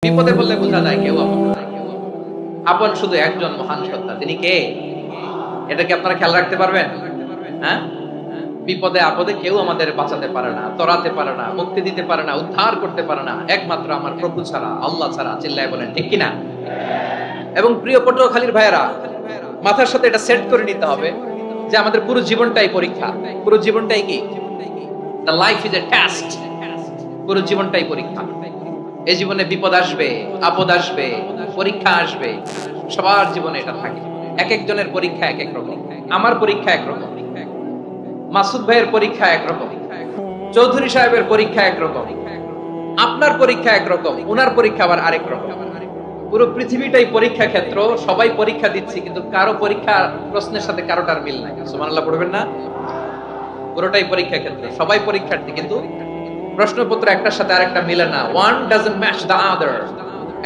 বিপদে পড়লে বোঝা যায় কেউ আপন নয়। আপন শুধু একজন মহান সত্তা, তিনি কে? এটা কি আপনারা খেয়াল রাখতে পারবেন? হ্যাঁ, বিপদে আপদে কেউ আমাদের বাঁচাতে পারে না, তরাতে পারে না, মুক্তি দিতে পারে না, উদ্ধার করতে পারে না, একমাত্র আমার প্রভু ছাড়া, আল্লাহ ছাড়া। চিল্লায় বলেন ঠিক কিনা? এবং প্রিয় পটুয়াখালীর ভাইয়েরা, মাথার সাথে এটা সেট করে নিতে হবে যে আমাদের পুরো জীবনটাই পরীক্ষা। পুরো জীবনটাই কি? The life is a test. পুরো জীবনটাই পরীক্ষা। এই জীবনে বিপদ আসবে, আপদ আসবে, পরীক্ষা আসবে, সবার জীবনে এটা থাকে। এক একজনের পরীক্ষা এক এক রকম। আমার পরীক্ষা একরকম, মাসুদ ভাইয়ের পরীক্ষা একরকম, চৌধুরী সাহেবের পরীক্ষা একরকম, আপনার পরীক্ষা একরকম, উনার পরীক্ষা আবার আরেক রকম। পুরো পৃথিবীটাই পরীক্ষা ক্ষেত্র, সবাই পরীক্ষা দিচ্ছি, কিন্তু কারো পরীক্ষা প্রশ্নের সাথে কারোটার মিল নাই। সুবহানাল্লাহ পড়বেন না? পুরোটাই পরীক্ষা ক্ষেত্র, সবাই পরীক্ষার্থী, কিন্তু প্রশ্নপত্র একটার সাথে আরেকটা মিলে না। One doesn't match the other.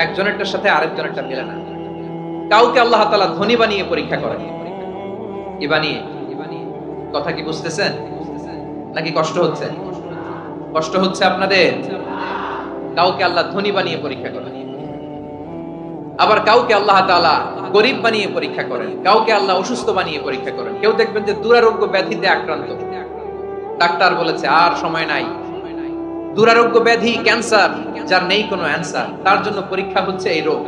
একজনেরটার সাথে আরেকজনেরটা মিলে না। কাউকে আল্লাহ তাআলা ধনী বানিয়ে পরীক্ষা করেন। কি বানিয়ে? কথা কি বুঝতেছেন নাকি কষ্ট হচ্ছে? কষ্ট হচ্ছে আপনাদের? কাউকে আল্লাহ ধনী বানিয়ে পরীক্ষা করেন, আবার কাউকে আল্লাহ তাআলা গরীব বানিয়ে পরীক্ষা করেন, কাউকে আল্লাহ অসুস্থ বানিয়ে পরীক্ষা করেন। কেউ দেখবেন যে দুরারোগ্য ব্যাধিতে আক্রান্ত, ডাক্তার বলেছে আর সময় নাই, দুরারোগ্য ব্যাধি, ক্যান্সার, যার নেই কোনো অ্যানসার, তার জন্য পরীক্ষা হচ্ছে এই রোগ।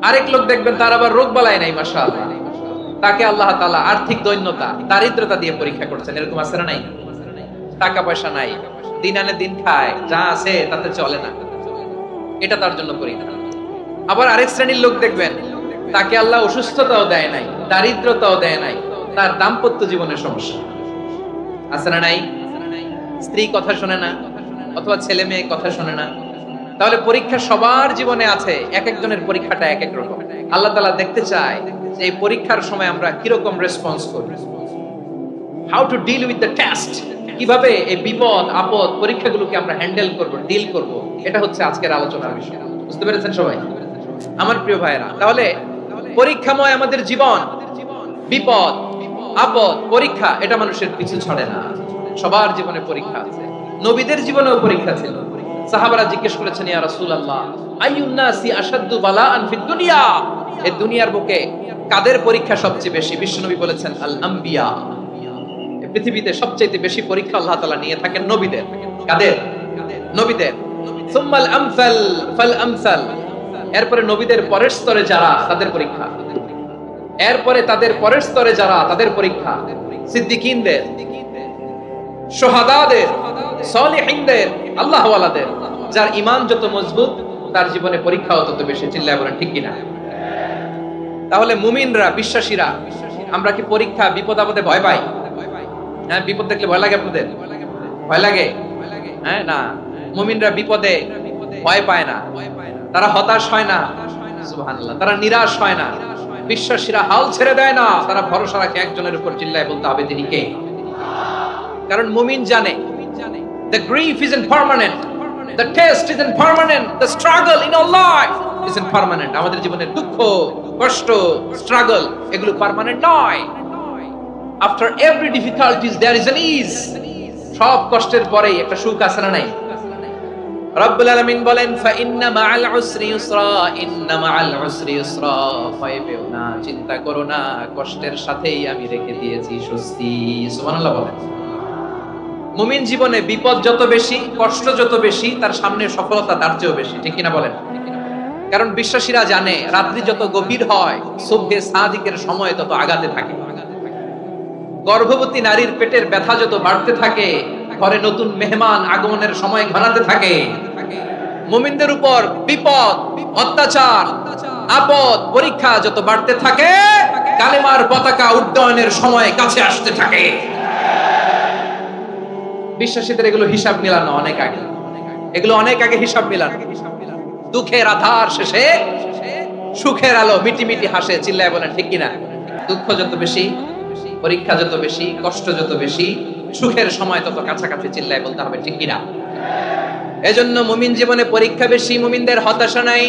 আরেক লোক দেখবেন তার আবার রোগ বালাই নাই, মাশাআল্লাহ, তাকে আল্লাহ তাআলা আর্থিক দৈন্যতা, দারিদ্রতা দিয়ে পরীক্ষা করছেন। এরকম আছে না নাই? টাকা পয়সা নাই, দিন আনে দিন খায়, যা আছে তাতে চলে না, এটা তার জন্য পরীক্ষা। আবার আরেক শ্রেণীর লোক দেখবেন তাকে আল্লাহ অসুস্থতাও দেয় নাই, দারিদ্রতাও দেয় নাই, তার দাম্পত্য জীবনের সমস্যা আছে না নাই? স্ত্রী কথা শোনে না, অথবা ছেলে মেয়ে কথা শোনে না। তাহলে পরীক্ষা সবার জীবনে আছে, এক একজনের পরীক্ষাটা এক এক রকম। আল্লাহ তাআলা দেখতে চায় যে এই পরীক্ষার সময় আমরা কিরকম রেসপন্স করি, how to deal with the test, কিভাবে এই বিপদ আপদ পরীক্ষাগুলোকে আমরা হ্যান্ডেল করব, ডিল করব। এটা হচ্ছে আজকের আলোচনার বিষয়। বুঝতে পেরেছেন সবাই? আমার প্রিয় ভাইরা, তাহলে পরীক্ষাময় আমাদের জীবন, বিপদ আপদ পরীক্ষা, এটা মানুষের পিছু ছাড়ে না। সবার জীবনে পরীক্ষা আছে। নবীদের জীবনেও পরীক্ষা ছিল। সাহাবারা জিজ্ঞেস করেছেন, ইয়া রাসূলুল্লাহ, আইয়ুন নাসি আশাদ্দু বালাআন ফিদ দুনিয়া, এই দুনিয়ার বুকে কাদের পরীক্ষা সবচেয়ে বেশি? বিশ্বনবী বলেছেন, আল আম্বিয়া। এই পৃথিবীতে সবচেয়ে বেশি পরীক্ষা আল্লাহ তাআলা নিয়ে থাকেন নবীদের। কাদের? নবীদের। সুম্মাল আমসাল ফাল আমসাল, এরপরে নবীদের পরের স্তরে যারা, তাদের পরীক্ষা। এরপরে তাদের পরের স্তরে যারা, তাদের পরীক্ষা। সিদ্দিকীনদের, শুহাদাদের, সালিহিনদের, আল্লাহওয়ালাদের। যার ঈমান যত মজবুত, তার জীবনে পরীক্ষাও তত বেশি। চিল্লায় বলেন ঠিক কিনা? তাহলে মুমিনরা, বিশ্বাসীরা, আমরা কি পরীক্ষা বিপদ আপদে ভয় পাই? হ্যাঁ, বিপদ দেখলে ভয় লাগে আপনাদের? ভয় লাগে? হ্যাঁ, না, মুমিনরা বিপদে ভয় পায় না, তারা হতাশ হয় না, সুবহানাল্লাহ, তারা নিরাশ হয় না। বিশ্বাসীরা হাল ছেড়ে দেয় না, তারা ভরসা রাখে একজনের উপর। চিল্লায় বলতে হবে তিনি কে? কারণ মুমিন জানে the grief isn't permanent, the test isn't permanent, the struggle in our life isn't permanent. আমাদের জীবনের দুঃখ, কষ্ট, struggle, এগুলো পার্মানেন্ট নয়। after every difficulties there is an ease. সব কষ্টের পরেই একটা সুখ আছে না নাই? রব্বুল আলামিন বলেন, ফা ইন্না মাআল উসরি ইউসরা, ইন্না মাআল উসরি ইউসরা, ভয় পেও না, চিন্তা করো না, কষ্টের সাথেই আমি রেখে দিয়েছি স্বস্তি। সুবহানাল্লাহ বলেন। মুমিন জীবনে বিপদ যত বেশি, কষ্ট যত বেশি, তার সামনে সফলতা তার চেয়েও বেশি। ঠিক কিনা বলেন? কারণ বিশ্বাসীরা জানে রাত্রি যত গভীর হয়, সুবহে সাদিকের সময় তত আগাতে থাকে। গর্ভবতী নারীর পেটের ব্যথা যত বাড়তে থাকে, ঘরে নতুন মেহমান আগমনের সময় ঘনাতে থাকে। মুমিনদের উপর বিপদ, অত্যাচার, আপদ, পরীক্ষা যত বাড়তে থাকে, কালেমার পতাকা উড্ডয়নের সময় কাছে আসতে থাকে। বিশ্বাসীদের এগুলো হিসাব মিলানো অনেক আগে, এগুলো অনেক আগে হিসাব মিলানো। দুঃখের আধার শেষে সুখের আলো মিটি মিটি হাসে। চিল্লায় বলেন ঠিক কিনা? দুঃখ যত বেশি, পরীক্ষা যত বেশি, কষ্ট যত বেশি, সুখের সময় তত কাছাকাছি। চিল্লায় বলতে হবে ঠিক কিনা? এজন্য মুমিন জীবনে পরীক্ষা বেশি, মুমিনদের হতাশা নাই,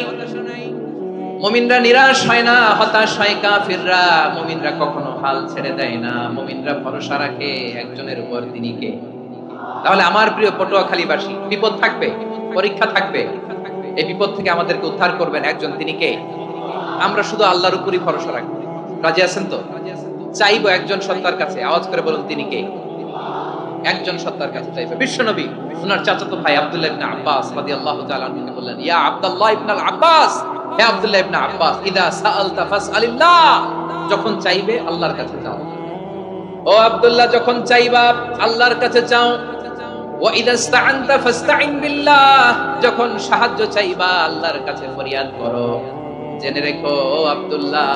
মুমিনরা নিরাশ হয় না, হতাশ হয় কাফিররা। মুমিনরা কখনো হাল ছেড়ে দেয় না, মুমিনরা ভরসা রাখে একজনের উপর, তিনি কে? তাহলে আমার প্রিয় পটুয়াখালীবাসী, বিপদ থাকবে, পরীক্ষা থাকবে, এই বিপদ থেকে আমাদেরকে উদ্ধার করবেন একজন, তিনি কে? আমরা শুধু আল্লাহর উপরই ভরসা রাখবো। রাজি আছেন তো? চাইবো একজন সত্তার কাছে, আওয়াজ করে বলুন তিনি কে? একজন সত্তার কাছে চাইবো। বিশ্বনবী ওনার চাচাতো ভাই আব্দুল্লাহ ইবনে আব্বাস রাদিয়াল্লাহু তাআলা আনহুকে বললেন, ইয়া আব্দুল্লাহ ইবনে আব্বাস, হে আব্দুল্লাহ ইবনে আব্বাস, ইদা সাআলতা ফাসআলিল্লাহ, যখন চাইবে আল্লাহর কাছে চাও। ও আব্দুল্লাহ, যখন চাইবা আল্লাহর কাছে চাও। ওয়া ইদা ইসতাআনতা ফাসতাইন বিল্লাহ, যখন সাহায্য চাইবা আল্লাহর কাছে ফরিয়াদ করো। জেনে রেখো ও আব্দুল্লাহ,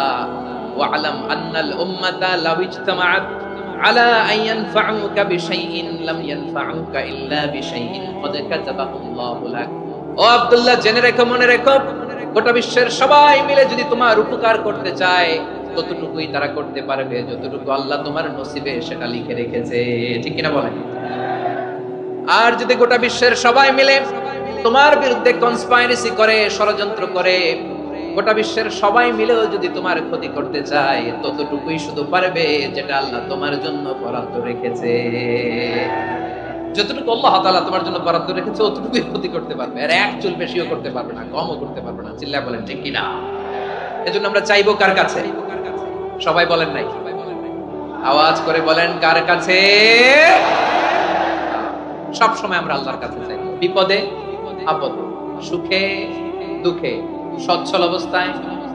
ওয়া আলাম আন্নাল উম্মাতা লাউ ইজতামাআত আলা আন ইয়ানফাউকা বিশাইইন লাম ইয়ানফাউকা ইল্লা বিশাইইন ক্বাদ কাতাবাহু আল্লাহু লাক। ও আব্দুল্লাহ, জেনে রেখো, মনে রেখো, গোটা বিশ্বের সবাই মিলে যদি তোমার উপকার করতে চায় ততটুকুই তারা করতে পারবে যতটুকু আল্লাহ তোমার নসিবে সেটা লিখে রেখেছে। ঠিক কিনা বলেন? আর যদি গোটা বিশ্বের সবাই মিলে তোমার বিরুদ্ধে কনস্পাইরেসি করে, ষড়যন্ত্র করে, গোটা বিশ্বের সবাই মিলেও যদি তোমার ক্ষতি করতে চায় ততটুকুই শুধু পারবে যেটা আল্লাহ তোমার জন্য বরাদ্দ রেখেছে। যতটুকু আল্লাহ তাআলা তোমার জন্য বরাদ্দ রেখেছে ততটুকুই ক্ষতি করতে পারবে, আর এক চুল বেশিও করতে পারবে না, কমও করতে পারবে না। চিল্লায় বলেন ঠিক কিনা? এজন্য আমরা চাইবো কার কাছে? সবাই বলেন নাই, আওয়াজ করে বলেন কার কাছে? সব সময় আমরা আল্লাহর কাছে চাইবো, বিপদে আপদে, সুখে দুঃখে, সচ্ছল অবস্থায়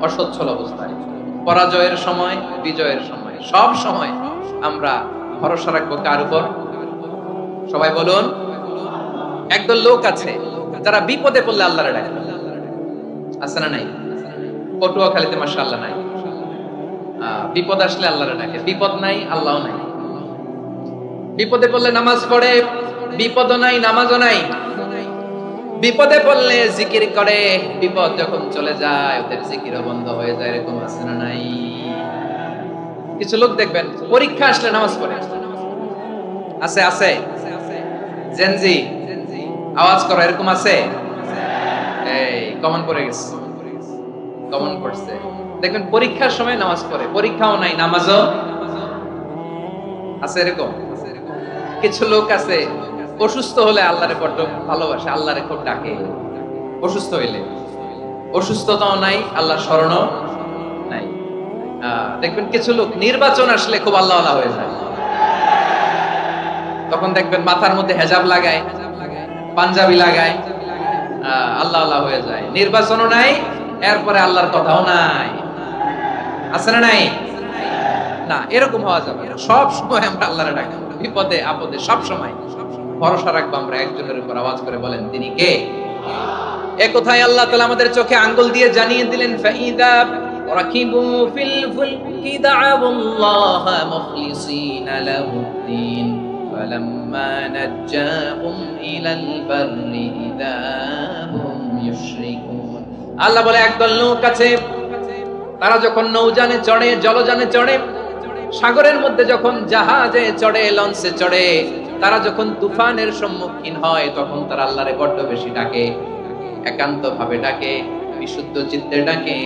অসচ্ছল অবস্থায়, পরাজয়ের সময় বিজয়ের সময়, সব সময় আমরা ভরসা রাখবো কার উপর? সবাই বলুন। একদল লোক আছে যারা বিপদে পড়লে আল্লাহরে ডাকে, আছে না নাই? পটুয়াখালীতে মাশাআল্লাহ নাই, বিপদ আসলে আল্লাহরে ডাকে, বিপদ নাই আল্লাহও নাই। বিপদে পড়লে নামাজ পড়ে, বিপদও নাই নামাজও নাই। বিপদে পড়লে জিকির করে, বিপদ যখন চলে যায় ওদের জিকিরও বন্ধ হয়ে যায়। এরকম আছে না নাই? কিছু লোক দেখবেন পরীক্ষা আসলে নামাজ পড়ে, আছে আছে। জেনজি আওয়াজ করো, এরকম আছে? এই কমন পড়ে গেছে, কমন পড়ছে। দেখবেন পরীক্ষার সময় নামাজ পড়ে, পরীক্ষাও নাই নামাজও আছে। এরকম কিছু লোক আছে অসুস্থ হলে আল্লাহরে বড্ড ভালোবাসে, আল্লাহরে খুব ডাকে। অসুস্থ হইলে অসুস্থতাও নাই, আল্লাহর শরণও নাই। দেখবেন কিছু লোক নির্বাচন আসলে খুব আল্লাহওয়ালা হয়ে যায়, তখন দেখবেন মাথার মধ্যে হেজাব লাগায়, পাঞ্জাবি লাগায়, আল্লাহওয়ালা হয়ে যায়। নির্বাচনও নাই, এরপরে আল্লাহর কথাও নাই। আছে না নাই? না, এরকম হওয়া যাবে না। সব সময় আমরা আল্লাহরে ডাকবো, বিপদে আপদে সব সময় ভরসা রাখবো আমরা একজনের উপর। আওয়াজ করে বলেন তিনি কে? এ কথাই আল্লাহ তাআলা আমাদের চোখে আঙ্গুল দিয়ে জানিয়ে দিলেন, ফাইদা রাকিবু ফিল ফুলকি দা'আবুল্লাহ মুখলিসিনা লাহুদ্দিন ফালাম্মা নাজ্জাহুম ইলাল বাররি ইযা হুম ইউশরিকুন। আল্লাহ বলে একদল লোক আছে, তারা যখন নৌযানে চড়ে, জলযানে চড়ে, সাগরের মধ্যে যখন জাহাজে চড়ে, লঞ্চে চড়ে, তারা যখন তুফানের সম্মুখীন হয় তখন তারা আল্লাহরে বড্ড বেশি ডাকে, একান্ত ভাবে ডাকে, বিশুদ্ধ চিত্তে ডাকে।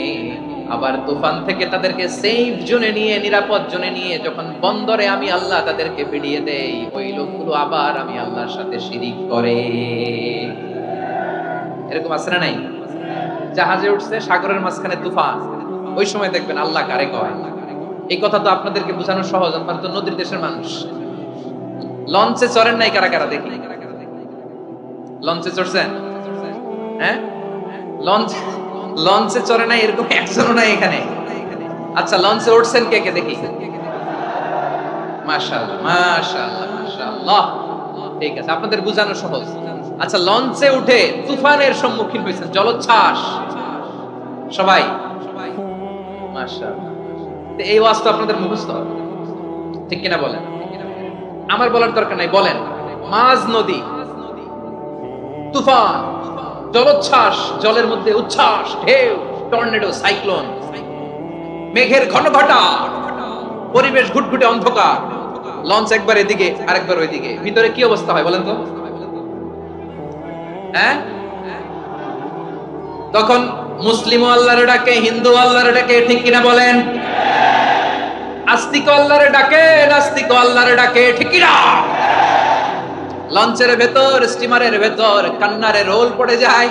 আবার তুফান থেকে তাদেরকে সেফ জোনে নিয়ে, নিরাপদ জোনে নিয়ে যখন বন্দরে আমি আল্লাহ তাদেরকে ফিরিয়ে দেই, ওই লোকগুলো আবার আমি আল্লাহর সাথে শিরিক করে। এরকম আছে না নাই? জাহাজে উঠছে, সাগরের মাঝখানে তুফান, ওই সময় দেখবেন আল্লাহ কারে কয়। এই কথা তো আপনাদেরকে বোঝানো সহজ, আপনারা তো নদীর দেশের মানুষ। লঞ্চে চড়েন নাই কারা কারা? দেখি, লঞ্চে চড়ছেন? হ্যাঁ, লঞ্চে চড়ে নাই এরকম একজনও নাই এখানে। আচ্ছা, লঞ্চে উঠছেন কে কে? দেখি। মাশাআল্লাহ মাশাআল্লাহ মাশাআল্লাহ, ঠিক আছে, আপনাদের বোঝানো সহজ। আচ্ছা, লঞ্চে উঠে তুফানের সম্মুখীন হয়েছেন, জলোচ্ছ্বাস, সবাই? মাশাআল্লাহ। এই ওয়াজ তো আপনাদের মুখস্থ, ঠিক কিনা বলেন? আমার বলার দরকার নাই, বলেন। মাঝ নদী, তুফান, জলোচ্ছ্বাস, জলের মধ্যে উচ্ছ্বাস, ঢেউ, টর্নেডো, সাইক্লোন, মেঘের ঘনঘটা, পরিবেশ ঘুটঘুটে অন্ধকার, লঞ্চ একবার এদিকে আরেকবার ওইদিকে, ভিতরে কি অবস্থা হয় বলেন তো? হ্যাঁ, তখন মুসলিম আল্লাহর ডাকে, হিন্দু আল্লাহর ডাকে, ঠিক কিনা বলেন? আস্তিক আল্লাহর ডাকে, নাস্তিক আল্লাহর ডাকে, ঠিক কিনা? লঞ্চের ভেতর, স্টিমারের ভেতর কান্নারে রোল পড়ে যায়,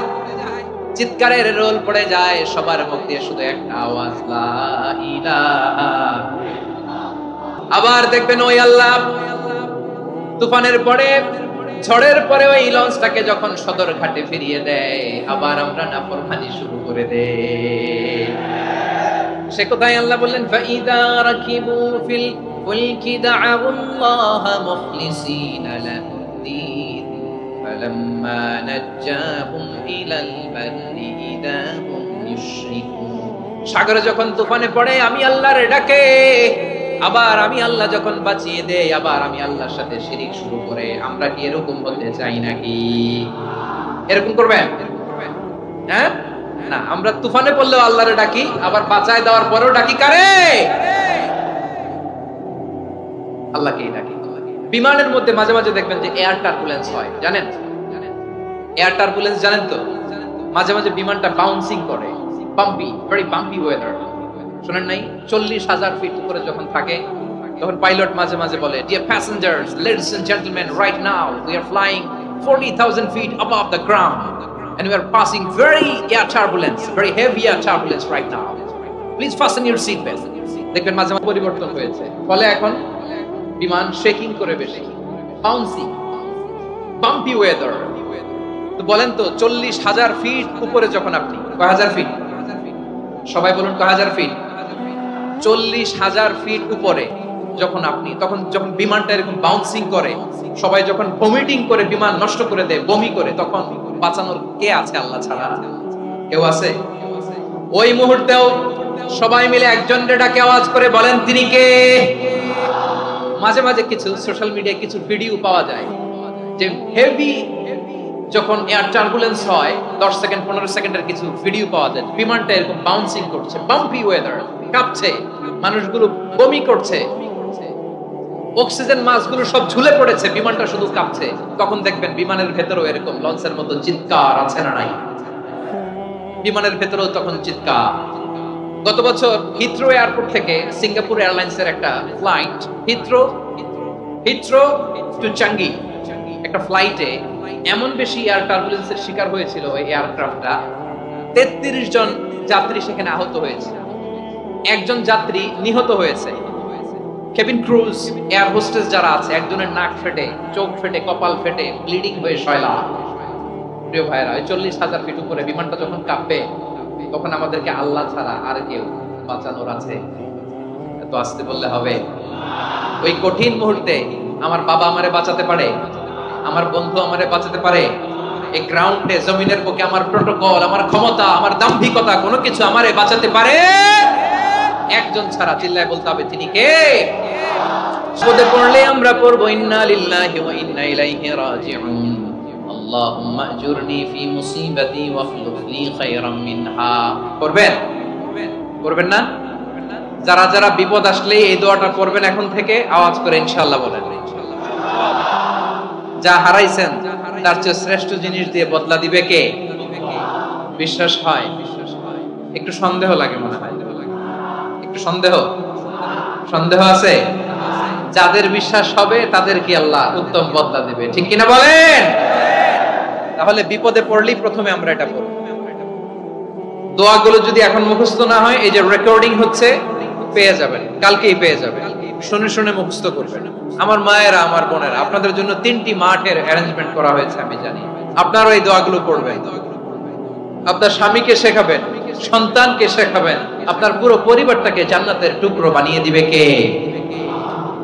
চিৎকারের রোল পড়ে যায়, সবার মুখ দিয়ে শুধু একটা আওয়াজ, লা ইলাহা। আবার দেখবেন ওই আল্লাহ তুফানের পরে, ঝড়ের পরে ওই লঞ্চটাকে যখন সদর ঘাটে ফিরিয়ে দেয়, আবার আমরা নাফরমানি শুরু করে দেই। সে কোথায় আল্লাহ বললেন, ফাইদা রাকিবু ফিল ফুলকি দা'আউল্লাহা মুখলিসিনা লাহুদ্দীন ফালাম্মা নাজ্জাহুম ইলাল বাররি ইযা হুম ইউশরিকুন। সাগরে যখন তুফানে পড়ে আমি আল্লাহর ডাকে, আবার আমি আল্লাহ যখন বাঁচিয়ে দেই, আবার আমি আল্লাহর সাথে শিরিক শুরু করে। আমরা কি এরকম হতে চাই নাকি? এরকম করবেন? হ্যাঁ না, আমরা তুফানে পড়লেও আল্লাহরে ডাকি, আবার বাঁচায় দেওয়ার পরেও ডাকি কারে? আল্লাহকেই ডাকি। বিমানের মধ্যে মাঝে মাঝে দেখবেন যে এয়ার টার্বুলেন্স হয়, জানেন? এয়ার টার্বুলেন্স জানেন তো? মাঝে মাঝে বিমানটা বাউন্সিং করে, বাম্পি, ভেরি বাম্পি ওয়েদার। শুনেন নাই? 40,000 ফিট উপরে যখন থাকে তখন পাইলট মাঝে মাঝে বলে, dear passengers, ladies and gentleman, right now we are flying 40,000 feet above the ground and we are passing very air turbulence, very heavy air turbulence right now. Please fasten your seat belt. দেখবেন মাঝে মাঝে পরিবর্তন হয়েছে, ফলে এখন বিমান shaking করে বেশি, বাউন্সিং, বাম্পি ওয়েদার। তো বলেন তো 40,000 ফিট উপরে যখন আপনি, কয় হাজার ফিট? সবাই বলুন কয় হাজার ফিট? 40,000 ফিট উপরে যখন আপনি, তখন যখন বিমানটা এরকম বাউন্সিং করে, সবাই যখন ভমিটিং করে বিমান নষ্ট করে দেয়, বমি করে, তখন বাঁচানোর কে আছে আল্লাহ ছাড়া? কেউ আছে? ওই মুহূর্তেও সবাই মিলে একজনের ডাকে আওয়াজ করে বলেন, তিনি কে? মাঝে মাঝে কিছু সোশ্যাল মিডিয়ায় কিছু ভিডিও পাওয়া যায় যে হেভি যখন এয়ার টার্বুলেন্স হয়, 10 সেকেন্ড 15 সেকেন্ডের কিছু ভিডিও পাওয়া যায়, বিমানটা এরকম বাউন্সিং করছে, বাম্পি ওয়েদার, কাঁপছে, মানুষগুলো বমি করছে, অক্সিজেন মাস্কগুলো সব ঝুলে পড়েছে, বিমানটা শুধু কাঁপছে। তখন দেখবেন বিমানের ভেতরেও এরকম লঞ্চের মতো চিৎকার আছে না নাই? বিমানের ভেতরেও তখন চিৎকার। গত বছর হিথ্রো এয়ারপোর্ট থেকে সিঙ্গাপুর এয়ারলাইন্সের একটা ফ্লাইট, হিথ্রো টু চাঙ্গি, একটা ফ্লাইটে এমন বেশি এয়ার টার্বুলেন্সের শিকার হয়েছিল ওই এয়ারক্রাফটটা, 33 জন যাত্রী সেখানে আহত হয়েছে, একজন যাত্রী নিহত হয়েছে। কেবিন ক্রুজ, এয়ার হোস্টেস যারা আছে, একজনের নাক ফেটে, চোখ ফেটে, কপাল ফেটে, ব্লিডিং হয়ে শয়লা। প্রিয় ভাইরা, 40,000 ফিট উপরে বিমানটা যখন কাঁপবে, তখন আমাদেরকে আল্লাহ ছাড়া আর কেউ বাঁচানোর আছে? এত আসতে বললে হবে? ওই কঠিন মুহূর্তে আমার বাবা আমারে বাঁচাতে পারে, আমার বন্ধু আমারে বাঁচাতে পারে। এই গ্রাউন্ডে, জমিনের বুকে আমার প্রোটোকল, আমার ক্ষমতা, আমার দাম্ভিকতা, কোনো কিছু আমারে বাঁচাতে পারে একজন ছাড়া। চিল্লায় বলতে হবে, তিনি কে? পদে পড়লে আমরা পড়বো, ইন্না লিল্লাহি ওয়া ইন্না ইলাইহি রাজিউন, আল্লাহুম্মা আজুরনি ফি মুসিবাতি ওয়াখলুফ লি খায়রাম মিনহা। করবেন? করবেন না? যারা যারা বিপদ আসলে এই দোয়াটা পড়বেন এখন থেকে, আওয়াজ করে ইনশাআল্লাহ বলেন। যা হারাইছেন তার চেয়ে শ্রেষ্ঠ জিনিস দিয়ে বদলা দিবে কে? বিশ্বাস হয়? একটু সন্দেহ লাগে মনে হয়, একটু সন্দেহ আছে? যাদের বিশ্বাস হবে তাদের কি আল্লাহ উত্তম বদলা দিবে, ঠিক কিনা বলেন? তাহলে বিপদে পড়লেই প্রথমে আমরা এটা পড়ব। দোয়াগুলো যদি এখন মুখস্থ না হয়, এই যে রেকর্ডিং হচ্ছে, পেয়ে যাবেন, কালকেই পেয়ে যাবেন। শুনে শুনে মুখস্থ করবেন। আমার মায়েরা, আমার বোনেরা, আপনাদের জন্য 3টি মাঠের অ্যারেঞ্জমেন্ট করা হয়েছে, আমি জানি। আপনারা এই দোয়াগুলো পড়বেন, আপনার স্বামীকে শেখাবেন, সন্তানকে শেখাবেন, আপনার পুরো পরিবারটাকে জান্নাতের টুকরো বানিয়ে দিবে কে?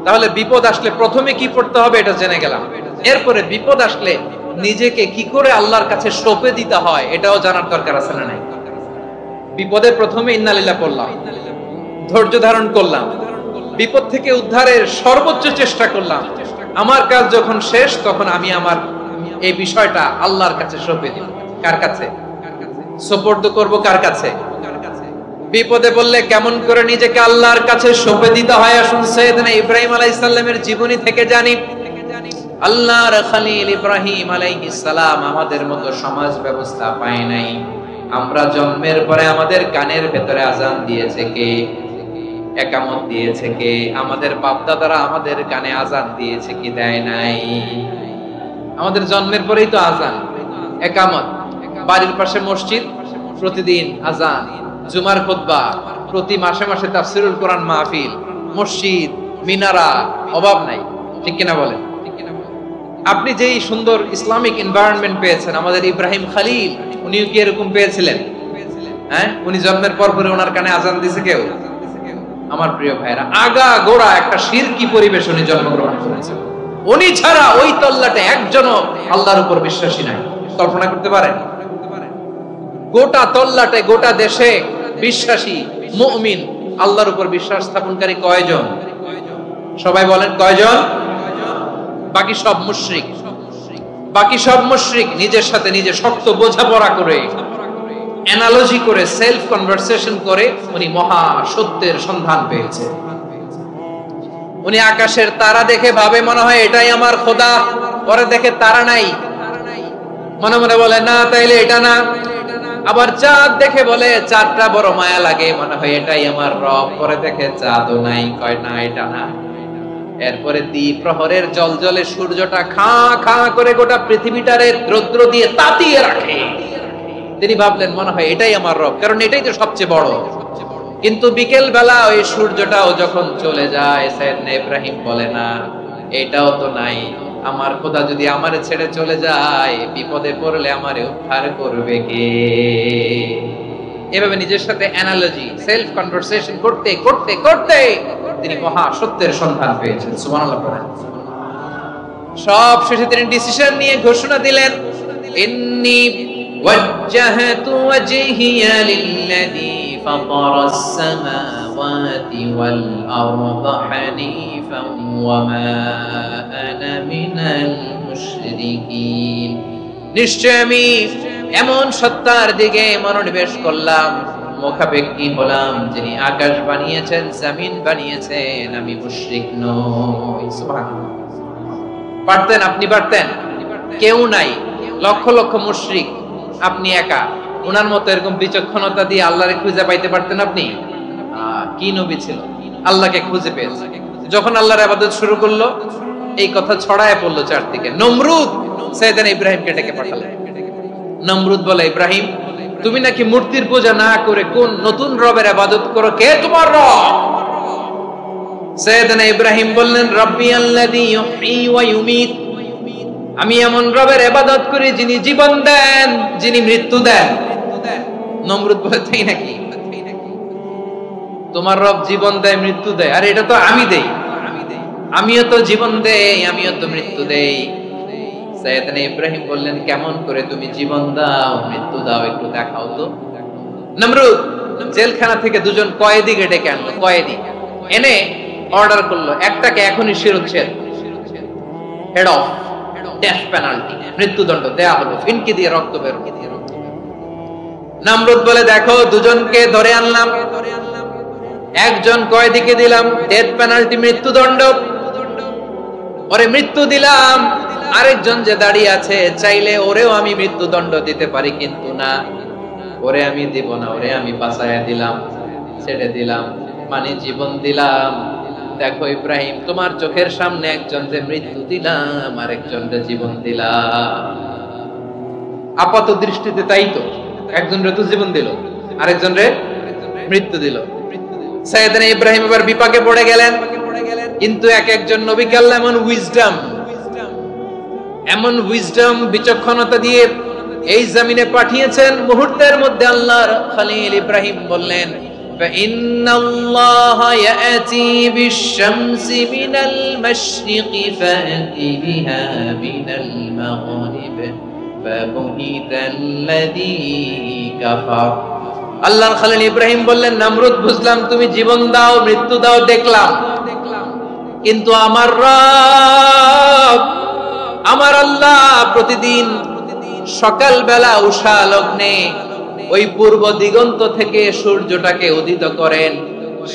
তাহলে বিপদ আসলে প্রথমে কি পড়তে হবে এটা জেনে গেলাম। এরপরে বিপদ আসলে নিজেকে কি করে আল্লাহর কাছে সঁপে দিতে হয় এটাও জানার দরকার আছে না নাই? বিপদে প্রথমে ইন্নালিল্লাহ পড়লাম, ধৈর্য ধারণ করলাম, বিপদ থেকে উদ্ধারের সর্বোচ্চ চেষ্টা করলাম। আমার কাজ যখন শেষ, তখন আমি আমার এই বিষয়টা আল্লাহর কাছে সঁপে দিব। কার কাছে সুপর্দ করব? কার কাছে? বিপদে বললে কেমন করে নিজেকে আল্লাহর কাছে সঁপে দিতে হয়, আসুন সাইয়েদনা ইব্রাহিম আলাইহিস সালামের জীবনী থেকে জানি। আল্লাহর খলিল ইব্রাহিম আলাইহিস সালাম আমাদের মতো সমাজ ব্যবস্থা পায় নাই। আমরা জন্মের পরে আমাদের কানের ভেতরে আজান দিয়েছে কে? একামত দিয়েছে কে? আমাদের বাপ দাদারা আমাদের কানে আজান দিয়েছে কি দেয় নাই? আমাদের জন্মের পরেই তো আজান, একামত। বাড়ির পাশে মসজিদ, প্রতিদিন আজান, জুমার খুতবা, প্রতি মাসে মাসে তাফসিরুল কোরআন মাহফিল, মসজিদ, মিনারা, অভাব নাই। ঠিক কিনা বলেন? আপনি যেই সুন্দর ইসলামিক এনভায়রনমেন্ট পেয়েছেন, আমাদের ইব্রাহিম খালিল উনিও কি এরকম পেয়েছিলেন? হ্যাঁ, উনি জন্মের পর পরে ওনার কানে আজান দিয়েছে কেউ? আমার প্রিয় ভাইরা, আগা গোড়া একটা শিরকি পরিবেশ উনি জন্মগ্রহণ করেছেন। উনি ছাড়া ওই তল্লাটে একজনও আল্লাহর উপর বিশ্বাসী নাই। কল্পনা করতে পারেন? গোটা তল্লাটে, গোটা দেশে বিশ্বাসী মুমিন, আল্লাহর উপর বিশ্বাস স্থাপনকারী কয়জন? সবাই বলেন কয়জন? বাকি সব মুশরিক। বাকি সব মুশরিক নিজের সাথে নিজে শক্ত বোঝাপড়া করে, অ্যানালজি করে, সেলফ কনভারসেশন করে উনি মহা সত্যের সন্ধান পেয়েছে। উনি আকাশের তারা দেখে ভাবে মনে হয় এটাই আমার খোদা, পরে দেখে তারা নাই, মনে মনে বলে না তাইলে এটা না। আবার চাঁদ দেখে বলে চাঁদটা বড় মায়া লাগে, মনে হয় এটাই আমার রব, পরে দেখে চাঁদও নাই, কয় না এটা না। এরপরে দ্বীপ প্রহরের জলজলে সূর্যটা খা খা করে গোটা পৃথিবীটারে রৌদ্র দিয়ে তাতিয়ে রাখে। তিনি ভাবলেন মনে হয় এটাই আমার রব, কারণ এটাই তো সবচেয়ে বড়। কিন্তু বিকেল বেলা ওই সূর্যটাও যখন চলে যায়, সাইয়েদনা ইব্রাহিম বলে না এটাও তো নাই, আমার খোদা যদি আমারে ছেড়ে চলে যায়, বিপদে পড়লে আমারে উদ্ধার করবে কে? এভাবে নিজের সাথে অ্যানালজি, সেলফ কনভারসেশন করতে করতে করতে তিনি মহা সত্যের সন্ধান পেয়েছেন। সুবহানাল্লাহ পড়েন। সব শেষে তিনি ডিসিশন নিয়ে ঘোষণা দিলেন, ইন্নী ওয়াজ্জাহতু ওয়াজহিয়া লিল্লাযী ফাতারাস সামাওয়াতি ওয়াল আরদা হানিফান ওয়া মা আনা মিনাল মুশরিকিন। নিশ্চয় আমি এমন সত্তার দিকে মনোনিবেশ করলাম, মুখাপেক্ষী হলাম, যিনি আকাশ বানিয়েছেন, জমিন বানিয়েছেন, আমি মুশরিক নই। সুবহানাল্লাহ। পারতেন? আপনি পারতেন? কেউ নাই, লক্ষ লক্ষ মুশরিক, আপনি একা। ওনার মতো এরকম বিচক্ষণতা দিয়ে আল্লাহরে খুঁজে পাইতে পারতেন আপনি? কি নবী ছিল, আল্লাহকে খুঁজে পেয়েছে। যখন আল্লাহর ইবাদত শুরু করলো, এই কথা ছড়ায় পড়লো চারদিকে। নমরুদ সাইয়েদনা ইব্রাহিমকে ডেকে পাঠালেন। নমরুদ বলে, ইব্রাহিম তুমি নাকি মূর্তির পূজা না করে কোন নতুন রবের ইবাদত করো, কে তোমার রব? সাইয়েদনা ইব্রাহিম বললেন, রব্বি আল্লাযী ইউহয়ী ওয়া ইউমীত, আমি এমন রবের ইবাদত করি যিনি জীবন দেন, যিনি মৃত্যু দেন। নমরুদ বলে, তাই নাকি? তোমার রব জীবন দেয়, মৃত্যু দেয়, আর এটা তো আমি দেই। আমিও তো জীবন দেই, আমিও তো মৃত্যু দেই। সাইয়েদনা ইব্রাহিম বললেন, কেমন করে তুমি জীবন দাও, মৃত্যু দাও, একটু দেখাও তো। নমরুদ জেলখানা থেকে দুজন কয়েদিকে ডেকে আনলো। কয়েদি এনে অর্ডার করলো, একটাকে এখনই শিরোচ্ছেদ, হেড অফ, ডেথ পেনাল্টি, মৃত্যুদণ্ড দেয়া হলো, ফিনকি দিয়ে রক্ত বের। নমরুদ বলে, দেখো দুজনকে ধরে আনলাম, একজন কয়েদিকে দিলাম ডেথ পেনাল্টি, মৃত্যুদণ্ড, ওরে মৃত্যু দিলাম। আরেকজন যে দাঁড়িয়ে আছে, চাইলে ওরেও আমি মৃত্যুদণ্ড দিতে পারি, কিন্তু না, ওরে আমি দিব না, ওরে আমি বাঁচাইয়া দিলাম, ছেড়ে দিলাম, মানে জীবন দিলাম। দেখো ইব্রাহিম, তোমার চোখের সামনে একজন যে মৃত্যু দিলাম, আরেকজন যে জীবন দিলাম। আপাত দৃষ্টিতে তাই তো, একজন রে তো জীবন দিল, আরেকজন রে মৃত্যু দিল। সাইয়েদনা ইব্রাহিম এবার বিপাকে পড়ে গেলেন। কিন্তু এক একজন নবীকে আল্লাহ এমন উইজডম বিচক্ষণতা দিয়ে এই জমিনে পাঠিয়েছেন, মুহূর্তের মধ্যে আল্লাহর খলিল ইব্রাহিম বললেন, ফাইন্নাল্লাহা ইয়াতি বিশ-শামসি মিনাল মাশরিকি ফাতি বিহা মিনাল মাগরিব ফাবুহিতাল্লাযী কাফার। আল্লাহর খলিল ইব্রাহিম বললেন, নমরুদ বুঝলাম তুমি জীবন দাও, মৃত্যু দাও, দেখলাম, কিন্তু আমার রব, আমার আল্লাহ প্রতিদিন সকাল বেলা উষা লগ্নে ওই পূর্ব দিগন্ত থেকে সূর্যটাকে উদিত করেন,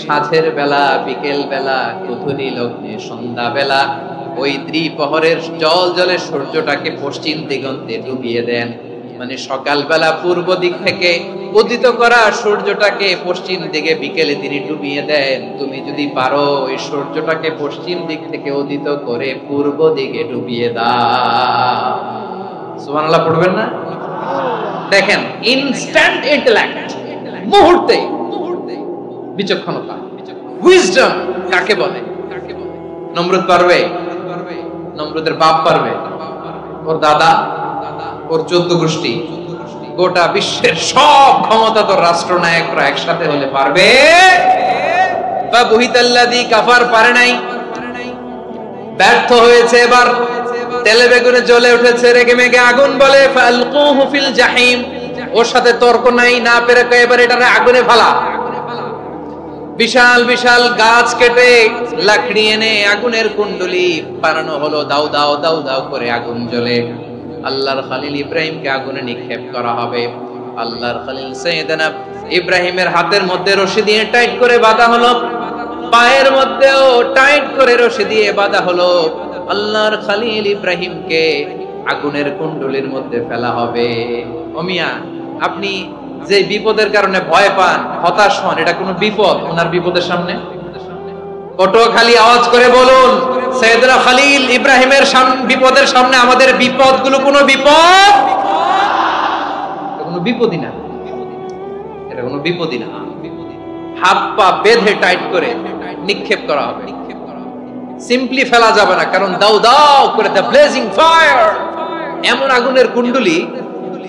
সাঁঝের বেলা, বিকেল বেলা, গধূলি লগ্নে, সন্ধ্যা বেলা ওই দ্বিপ্রহরের জলে সূর্যটাকে পশ্চিম দিগন্তে ডুবিয়ে দেন। মানে সকাল বেলা পূর্ব দিক থেকে উদিত করা সূর্যটাকে পশ্চিম দিকে বিকেলে তিনি ডুবিয়ে দেন। তুমি যদি পারো ওই সূর্যটাকে পশ্চিম দিক থেকে উদিত করে পূর্ব দিকে ডুবিয়ে দাও। সুবহানাল্লাহ পড়বেন না? দেখেন, ইনস্ট্যান্ট ইন্টেলেক্ট, মুহূর্তে বিচক্ষণতা, উইজডম কাকে বলে? নমরুদ পারবে? নমরুদের বাপ পারবে? ওর দাদা, ওর 14 গোষ্ঠী, গোটা বিশ্বের সব ক্ষমতাধর রাষ্ট্রনায়করা একসাথে হলে পারবে? বা বুহিতাল্লাযী কাফার পারে নাই, ব্যর্থ হয়েছে। এবার তেলে বেগুনে জ্বলে উঠেছে, রেগে মেগে আগুন বলে ফালকুহু ফিল জাহিম। ওর সাথে তর্ক নাই, না পেরে এবার এটারে আগুনে ফেলা। বিশাল বিশাল গাছ কেটে লাকড়ি এনে আগুনের কুণ্ডলি বানানো হলো, দাও দাও দাও দাও করে আগুন জ্বলে। আল্লাহর খলিল ইব্রাহিমকে আগুনে নিক্ষেপ করা হবে। আল্লাহর খলিল সাইয়েদনা ইব্রাহিমের হাতের মধ্যে রশি দিয়ে টাইট করে বাঁধা হলো, পায়ের মধ্যেও টাইট করে রশি দিয়ে বাঁধা হলো। আল্লাহর খলিল ইব্রাহিমকে আগুনের কুণ্ডলির মধ্যে ফেলা হবে। ও মিয়া, আপনি যে বিপদের কারণে ভয় পান, হতাশ হন, এটা কোনো বিপদ ওনার বিপদের সামনে? পটুয়াখালী আওয়াজ করে বলুন, সাইয়েদনা খলিল ইব্রাহিমের বিপদের সামনে আমাদের বিপদগুলো কোনো বিপদ? কোনো বিপদই না, এটা কোনো বিপদই না। হাত পা বেঁধে টাইট করে নিক্ষেপ করা হবে। সিম্পলি ফেলা যাবে না, কারণ দাও দাও করে দ্য ব্লেজিং ফায়ার, এমন আগুনের কুণ্ডলি,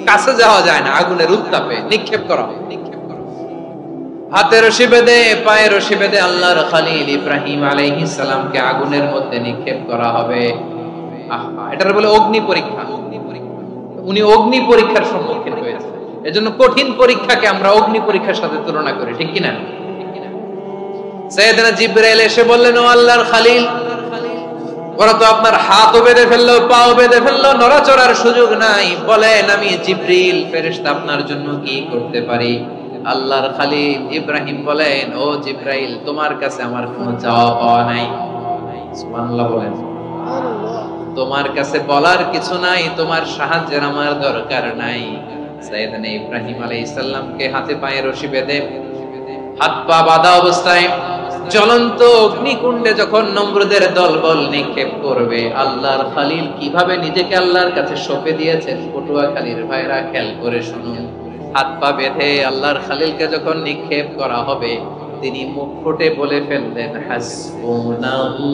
কাছে যাওয়া যায় না, আগুনের উত্তাপে নিক্ষেপ করা হবে। হাতে রশি বেঁধে, পায়ে রশি বেঁধে আল্লাহর খলিল ইব্রাহিম আলাইহিস সালামকে আগুনের মধ্যে নিক্ষেপ করা হবে। এটার বলে অগ্নি পরীক্ষা। উনি অগ্নি পরীক্ষার সম্মুখীন হয়েছে, এজন্য কঠিন পরীক্ষাকে আমরা অগ্নি পরীক্ষার সাথে তুলনা করি, ঠিক কিনা? সাইয়েদনা জিবরাইল এসে বললেন, ও আল্লাহর খলিল, ওরা তো আপনার হাতও বেঁধে ফেললো, পাও বেঁধে ফেললো, নড়াচড়ার সুযোগ নাই, বলেন আমি জিবরিল ফেরেশতা আপনার জন্য কি করতে পারি? আল্লাহর খলিল ইব্রাহিম বলেন, ও জিবরাইল, তোমার কাছে আমার কোনো চাওয়া পাওয়া নাই। সুবহানাল্লাহ বলেন। তোমার কাছে বলার কিছু নাই, তোমার সাহায্যের আমার দরকার নাই। সাইয়েদনা ইব্রাহিম আলাইহিস সালামকে হাতে পায়ে রশি বেঁধে, হাত পা বাঁধা অবস্থায় জ্বলন্ত অগ্নিকুণ্ডে যখন নমরুদের দলবল নিক্ষেপ করবে, আল্লাহর খলিল কিভাবে নিজেকে আল্লাহর কাছে সঁপে দিয়েছেন, পটুয়াখালীর ভাইরা খেয়াল করে শুনুন। হাত পা বেঁধে আল্লাহর খলিলকে যখন নিক্ষেপ করা হবে, তিনি মুখ ফুটে বলে ফেললেন, হাসবুনাল্লাহু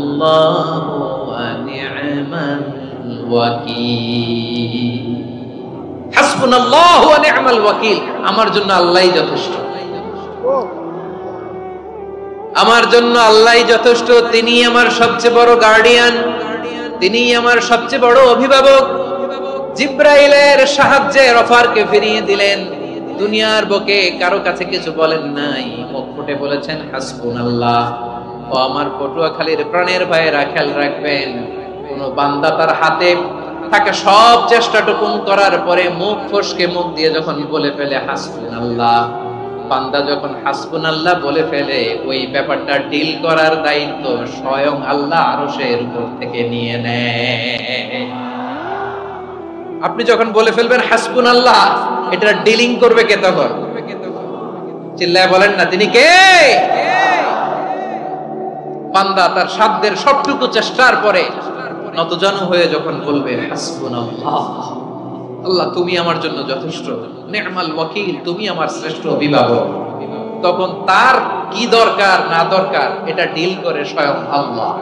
ওয়া নি'মাল ওয়াকিল। হাসবুনাল্লাহু ওয়া নি'মাল ওয়াকিল, আমার জন্য আল্লাহই যথেষ্ট, আমার জন্য আল্লাহই যথেষ্ট। তিনি আমার সবচেয়ে বড় গার্ডিয়ান, তিনি আমার সবচেয়ে বড় অভিভাবক। জিবরাইলের সাহায্যে অফারকে ফিরিয়ে দিলেন, দুনিয়ার বুকে কারো কাছে কিছু বলেন নাই, মুখ ফুটে বলেছেন হাসবুনাল্লাহ। ও আমার পটুয়াখালীর প্রাণের ভাইয়েরা, খেয়াল রাখবেন, কোন বান্দা তার হাতে থাকা সব চেষ্টাটুকু করার পরে মুখ ফসকে মুখ দিয়ে যখন বলে ফেলে হাসবুনাল্লাহ, বান্দা যখন হাসবুনাল্লাহ বলে ফেলে, ওই ব্যাপারটা ডিল করার দায়িত্ব স্বয়ং আল্লাহ আরশের উপর থেকে নিয়ে নেয়। আপনি যখন বলে ফেলবেন হাসবুনাল্লাহ, এটা ডিলিং করবে কে তখন? চিল্লায় বলেন না, তিনি কে? বান্দা তার সাধ্যের সবটুকু চেষ্টার পরে নতজানু হয়ে যখন বলবে হাসবুনাল্লাহ, আল্লাহ তুমি আমার জন্য যথেষ্ট, নি'মাল ওয়াকিল, তুমি আমার শ্রেষ্ঠ অভিভাবক, তখন তার কি দরকার না দরকার এটা ডিল করে স্বয়ং আল্লাহ।